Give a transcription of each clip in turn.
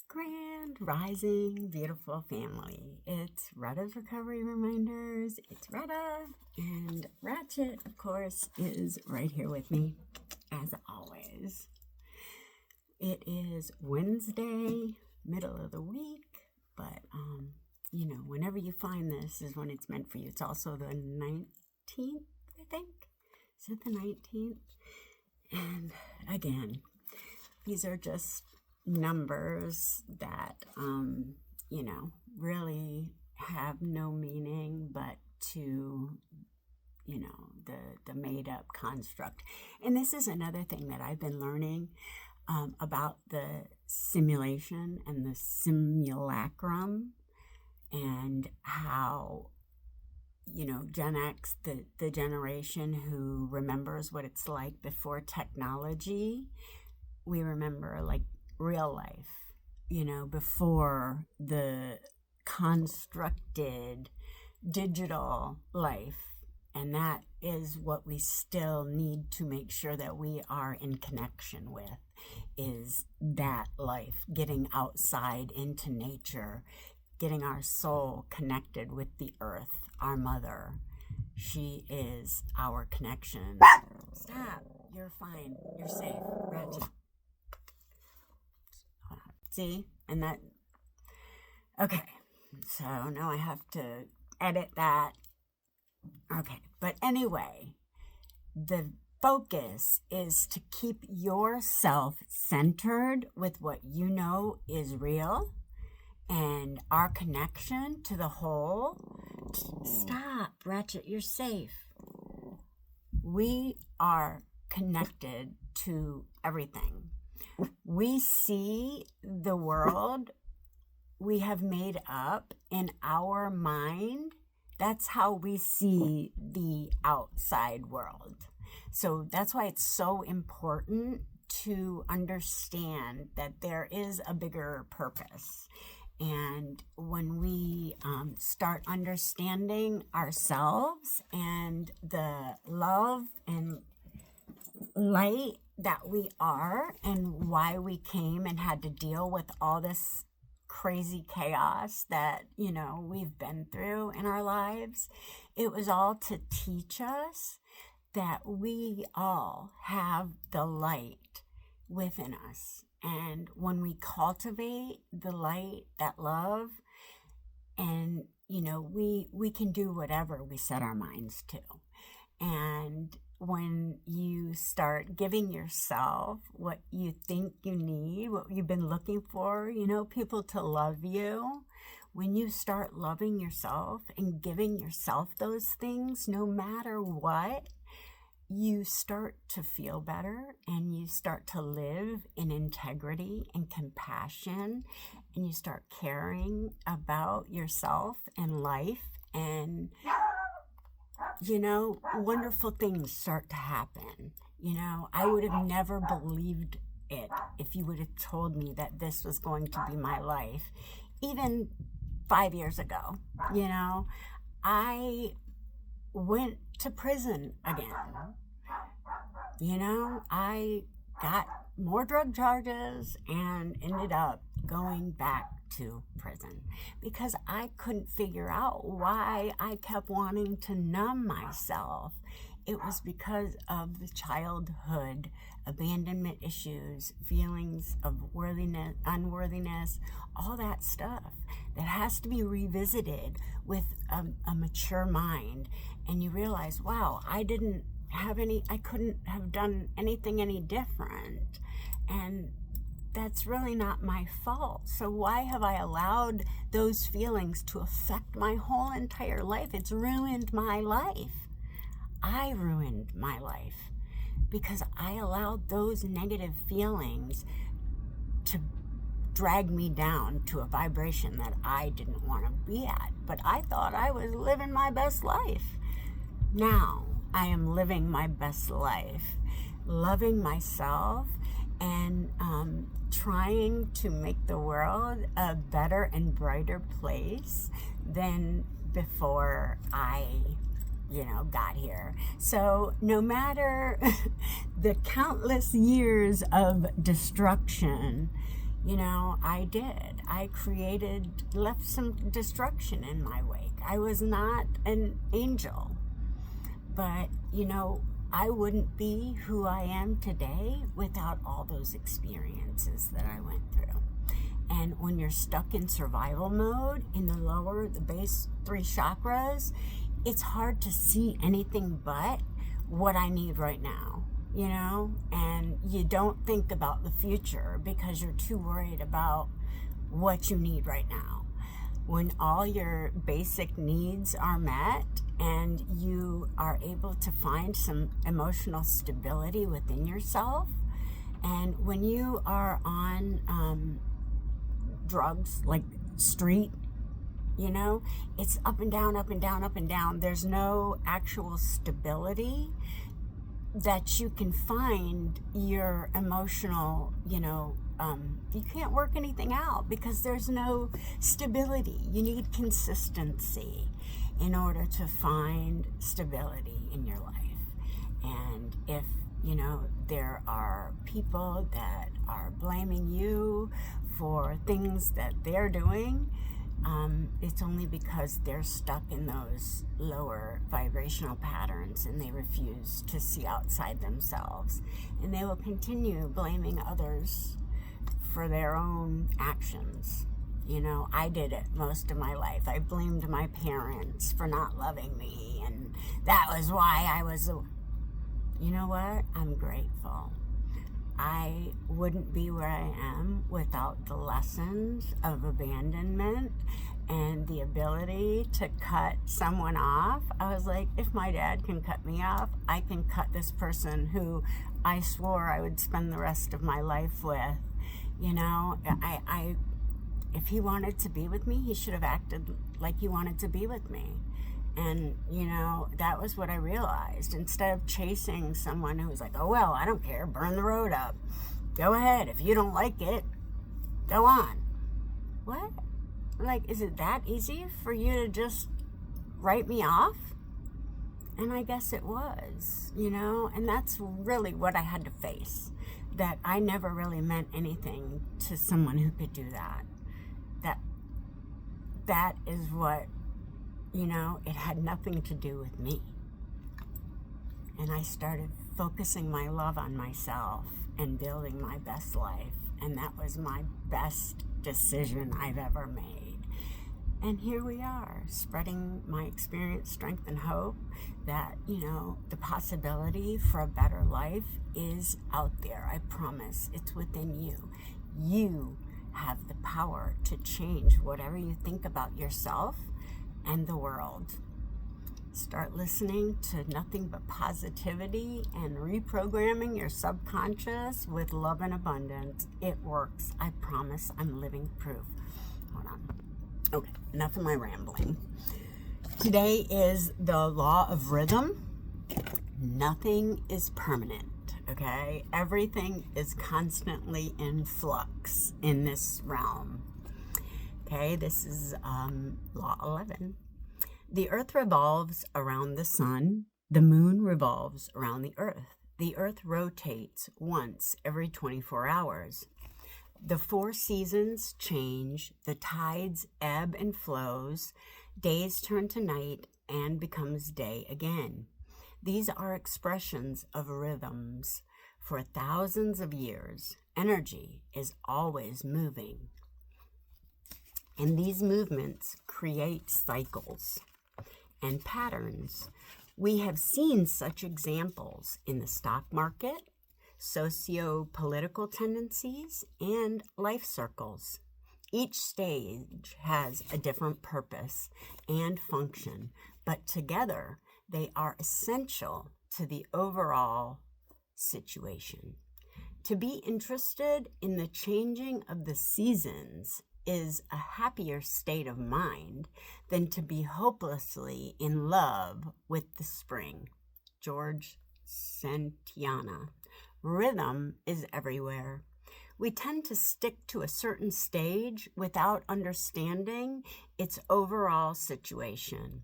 Grand Rising, beautiful family. It's Retta's Recovery Reminders. It's Retta, and Ratchet, of course, is right here with me, as always. It is Wednesday, middle of the week, but, whenever you find this is when it's meant for you. It's also the 19th, I think. Is it the 19th? And again, these are just numbers that, really have no meaning but to, the made-up construct. And this is another thing that I've been learning about the simulation and the simulacrum, and how, Gen X, the generation who remembers what it's like before technology, we remember like real life, before the constructed digital life. And that is what we still need to make sure that we are in connection with, is that life, getting outside into nature, getting our soul connected with the earth, our mother. She is our connection. Stop. You're fine. You're safe. Ratchet. See? And that... Okay. So now I have to edit that. Okay. But anyway, the focus is to keep yourself centered with what you know is real and our connection to the whole. Stop, Ratchet. You're safe. We are connected to everything. We see the world we have made up in our mind. That's how we see the outside world. So that's why it's so important to understand that there is a bigger purpose. And when we start understanding ourselves and the love and light that we are, and why we came and had to deal with all this crazy chaos that, we've been through in our lives, it was all to teach us that we all have the light within us. And when we cultivate the light, that love, and, we can do whatever we set our minds to. And when you start giving yourself what you think you need, what you've been looking for, people to love you, when you start loving yourself and giving yourself those things, no matter what, you start to feel better, and you start to live in integrity and compassion, and you start caring about yourself and life, and wonderful things start to happen. I would have never believed it if you would have told me that this was going to be my life, even 5 years ago. I went to prison again. I got more drug charges and ended up going back to prison because I couldn't figure out why I kept wanting to numb myself. It was because of the childhood abandonment issues, feelings of worthiness, unworthiness, all that stuff that has to be revisited with a mature mind. And you realize, wow, I couldn't have done anything any different. And that's really not my fault. So why have I allowed those feelings to affect my whole entire life? It's ruined my life. I ruined my life because I allowed those negative feelings to drag me down to a vibration that I didn't want to be at. But I thought I was living my best life. Now I am living my best life, loving myself, and trying to make the world a better and brighter place than before I got here. So no matter the countless years of destruction, I did. I left some destruction in my wake. I was not an angel. But, I wouldn't be who I am today without all those experiences that I went through. And when you're stuck in survival mode in the base 3 chakras, it's hard to see anything but what I need right now, and you don't think about the future because you're too worried about what you need right now. When all your basic needs are met and you are able to find some emotional stability within yourself, and when you are on drugs like street, it's up and down, up and down, up and down. There's no actual stability that you can find your emotional, you can't work anything out because there's no stability. You need consistency in order to find stability in your life. And if, there are people that are blaming you for things that they're doing, it's only because they're stuck in those lower vibrational patterns and they refuse to see outside themselves. And they will continue blaming others for their own actions. I did it most of my life. I blamed my parents for not loving me, and that was why I was... You know what? I'm grateful. I wouldn't be where I am without the lessons of abandonment and the ability to cut someone off. I was like, if my dad can cut me off, I can cut this person who I swore I would spend the rest of my life with. If he wanted to be with me, he should have acted like he wanted to be with me. And, that was what I realized. Instead of chasing someone who was like, oh, well, I don't care, burn the road up. Go ahead. If you don't like it, go on. What? Is it that easy for you to just write me off? And I guess it was, and that's really what I had to face. That I never really meant anything to someone who could do that. That is what... it had nothing to do with me. And I started focusing my love on myself and building my best life. And that was my best decision I've ever made. And here we are, spreading my experience, strength, and hope that, the possibility for a better life is out there. I promise. It's within you. You have the power to change whatever you think about yourself and the world. Start listening to nothing but positivity and reprogramming your subconscious with love and abundance. It works. I promise. I'm living proof. Hold on. Okay, enough of my rambling. Today is the law of rhythm. Nothing is permanent, okay? Everything is constantly in flux in this realm. Okay, this is Law 11. The earth revolves around the sun. The moon revolves around the earth. The earth rotates once every 24 hours. The 4 seasons change. The tides ebb and flows. Days turn to night and becomes day again. These are expressions of rhythms. For thousands of years, energy is always moving. And these movements create cycles and patterns. We have seen such examples in the stock market, socio-political tendencies, and life circles. Each stage has a different purpose and function, but together they are essential to the overall situation. To be interested in the changing of the seasons is a happier state of mind than to be hopelessly in love with the spring. George Santayana. Rhythm is everywhere. We tend to stick to a certain stage without understanding its overall situation.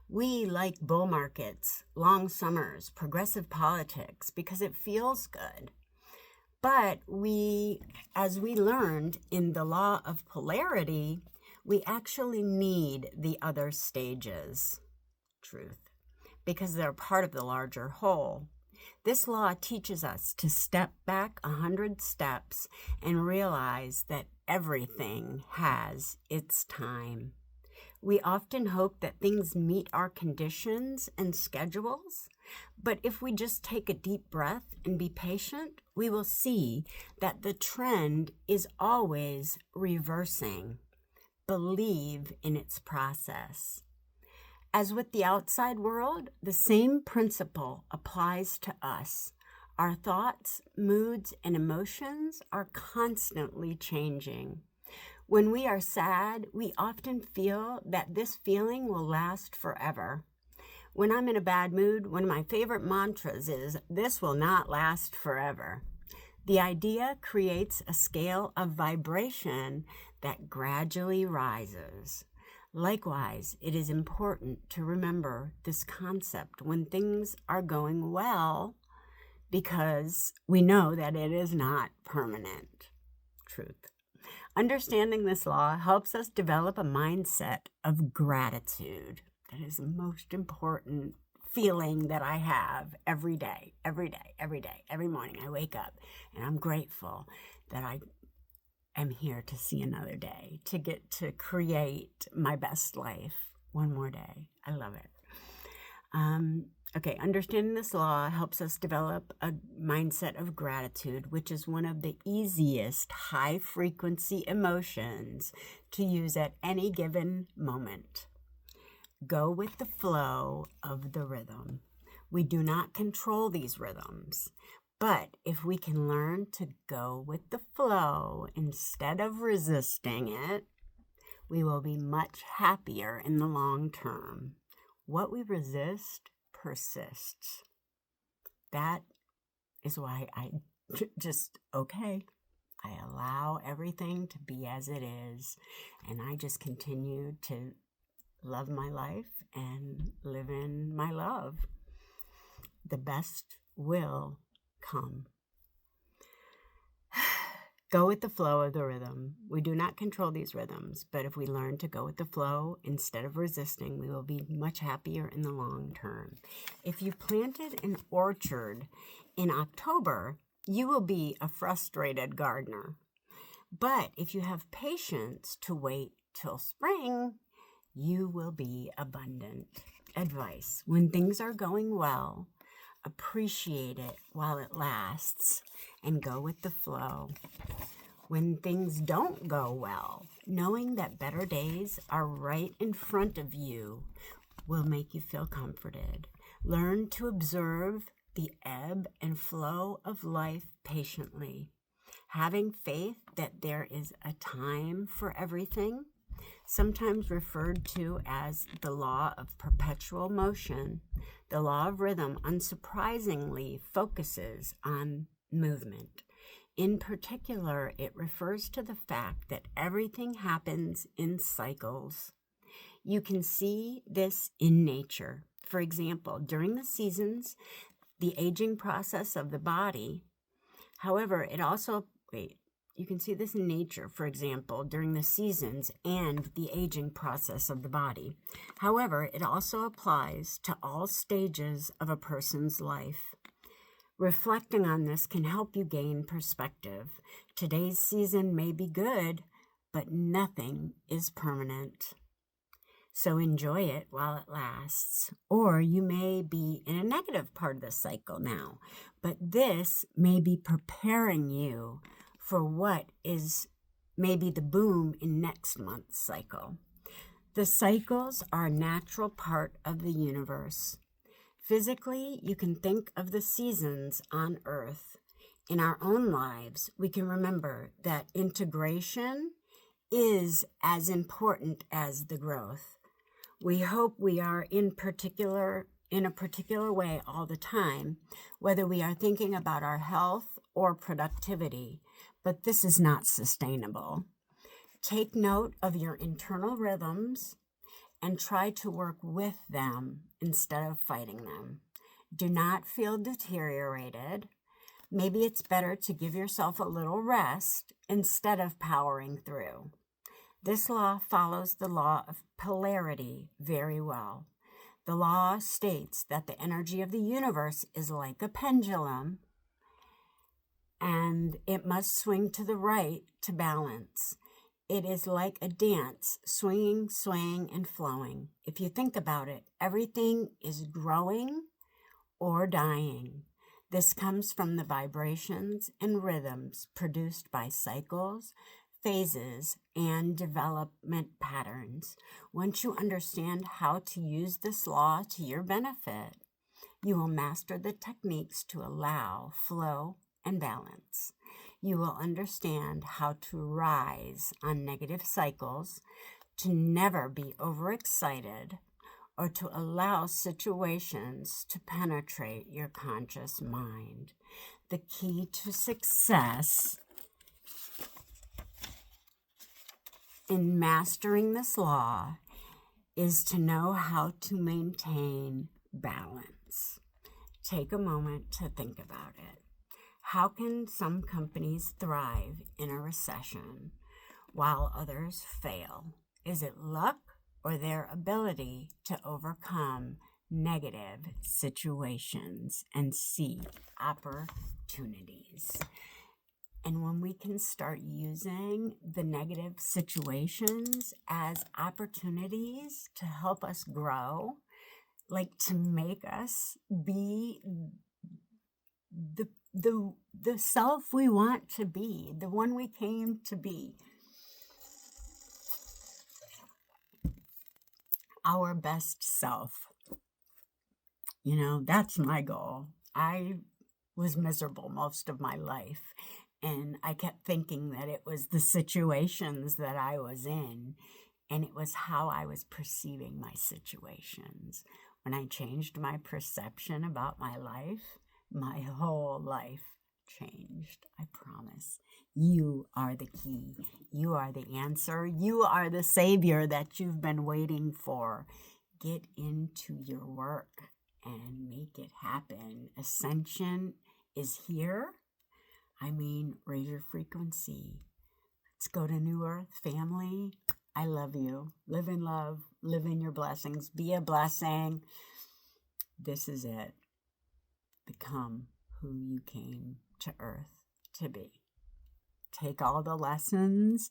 We like bull markets, long summers, progressive politics because it feels good. But as we learned in the law of polarity, we actually need the other stages, truth, because they're part of the larger whole. This law teaches us to step back 100 steps and realize that everything has its time. We often hope that things meet our conditions and schedules, but if we just take a deep breath and be patient, we will see that the trend is always reversing. Believe in its process. As with the outside world, the same principle applies to us. Our thoughts, moods, and emotions are constantly changing. When we are sad, we often feel that this feeling will last forever. When I'm in a bad mood, one of my favorite mantras is, "This will not last forever." The idea creates a scale of vibration that gradually rises. Likewise, it is important to remember this concept when things are going well, because we know that it is not permanent. Truth. Understanding this law helps us develop a mindset of gratitude. That is the most important feeling that I have every day, every morning. I wake up and I'm grateful that I am here to see another day, to get to create my best life one more day. I love it. Understanding this law helps us develop a mindset of gratitude, which is one of the easiest high-frequency emotions to use at any given moment. Go with the flow of the rhythm. We do not control these rhythms. But if we can learn to go with the flow instead of resisting it, we will be much happier in the long term. What we resist persists. That is why I allow everything to be as it is, and I just continue to love my life and live in my love. The best will come. Go with the flow of the rhythm. We do not control these rhythms, but if we learn to go with the flow instead of resisting, we will be much happier in the long term. If you planted an orchard in October, you will be a frustrated gardener. But if you have patience to wait till spring, you will be abundant. Advice: when things are going well, appreciate it while it lasts and go with the flow. When things don't go well, knowing that better days are right in front of you will make you feel comforted. Learn to observe the ebb and flow of life patiently, having faith that there is a time for everything, sometimes referred to as the law of perpetual motion. The law of rhythm unsurprisingly focuses on movement. In particular, it refers to the fact that everything happens in cycles. You can see this in nature. For example, during the seasons, the aging process of the body. However, you can see this in nature, for example, during the seasons and the aging process of the body. However, it also applies to all stages of a person's life. Reflecting on this can help you gain perspective. Today's season may be good, but nothing is permanent. So enjoy it while it lasts. Or you may be in a negative part of the cycle now, but this may be preparing you for what is maybe the boom in next month's cycle. The cycles are a natural part of the universe. Physically, you can think of the seasons on Earth. In our own lives, we can remember that integration is as important as the growth. We hope we are in a particular way all the time, whether we are thinking about our health or productivity, but this is not sustainable. Take note of your internal rhythms and try to work with them instead of fighting them. Do not feel deteriorated. Maybe it's better to give yourself a little rest instead of powering through. This law follows the law of polarity very well. The law states that the energy of the universe is like a pendulum, and it must swing to the right to balance. It is like a dance, swinging, swaying, and flowing. If you think about it, everything is growing or dying. This comes from the vibrations and rhythms produced by cycles, phases, and development patterns. Once you understand how to use this law to your benefit, you will master the techniques to allow flow and balance. You will understand how to rise on negative cycles, to never be overexcited, or to allow situations to penetrate your conscious mind. The key to success in mastering this law is to know how to maintain balance. Take a moment to think about it. How can some companies thrive in a recession while others fail? Is it luck or their ability to overcome negative situations and see opportunities? And when we can start using the negative situations as opportunities to help us grow, like to make us be the self we want to be, the one we came to be, our best self. You know, that's my goal. I was miserable most of my life, and I kept thinking that it was the situations that I was in, and it was how I was perceiving my situations. When I changed my perception about my life, my whole life changed. I promise. You are the key. You are the answer. You are the savior that you've been waiting for. Get into your work and make it happen. Ascension is here. I mean, raise your frequency. Let's go to New Earth, family. I love you. Live in love. Live in your blessings. Be a blessing. This is it. Become who you came to Earth to be. Take all the lessons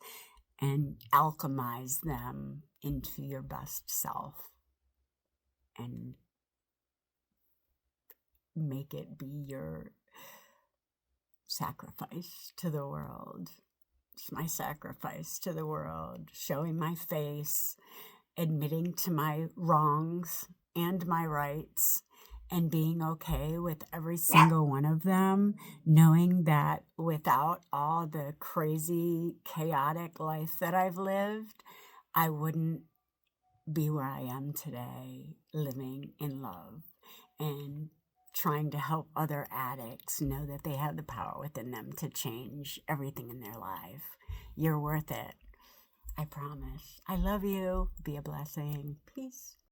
and alchemize them into your best self and make it be your sacrifice to the world. It's my sacrifice to the world, showing my face, admitting to my wrongs and my rights, and being okay with every single one of them, knowing that without all the crazy, chaotic life that I've lived, I wouldn't be where I am today, living in love and trying to help other addicts know that they have the power within them to change everything in their life. You're worth it. I promise. I love you. Be a blessing. Peace.